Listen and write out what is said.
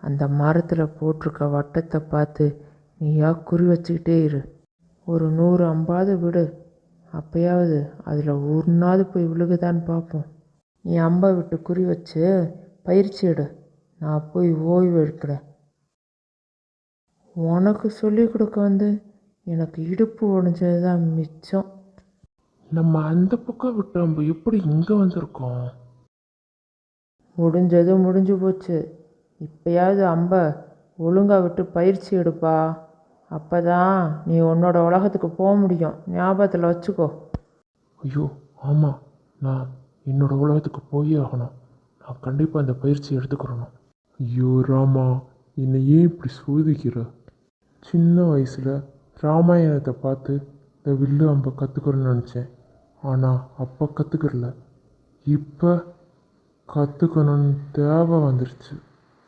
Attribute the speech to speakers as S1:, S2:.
S1: அந்த மரத்தில் போட்டிருக்க வட்டத்தை பார்த்து நீயா குறி வச்சுக்கிட்டே இரு. ஒரு 100 அம்பாவது விடு, அப்பயாவது அதில் ஒன்றாவது போய் விழுகுதான்னு பார்ப்போம். நீ அம்பை விட்டு குறி வச்சு பயிற்சி எடு, நான் போய் ஓய்வு எடுக்கிறேன். உனக்கு சொல்லி கொடுக்க வந்து எனக்கு இடுப்பு உடைஞ்சது தான் மிச்சம்.
S2: நம்ம அந்த பக்கம் விட்டு நம்ம எப்படி இங்கே வந்திருக்கோம்?
S1: முடிஞ்சது முடிஞ்சு போச்சு. இப்போயாவது அம்பை ஒழுங்காக விட்டு பயிற்சி எடுப்பா. அப்போ தான் நீ உன்னோட உலகத்துக்கு போக முடியும், ஞாபகத்தில் வச்சுக்கோ.
S2: ஐயோ ஆமாம், நான் என்னோட உலகத்துக்கு போயே ஆகணும். நான் கண்டிப்பாக அந்த பயிற்சி எடுத்துக்கிறணும். ஐயோ ராமா, என்னை ஏன் இப்படி சோதிக்கிற? சின்ன வயசில் ராமாயணத்தை பார்த்து இந்த வில்லு அம்பை கற்றுக்கிறேன்னு நினச்சேன். ஆனால் அப்போ கற்றுக்கிறல, இப்போ கற்றுக்கணும்னு தேவை வந்துருச்சு.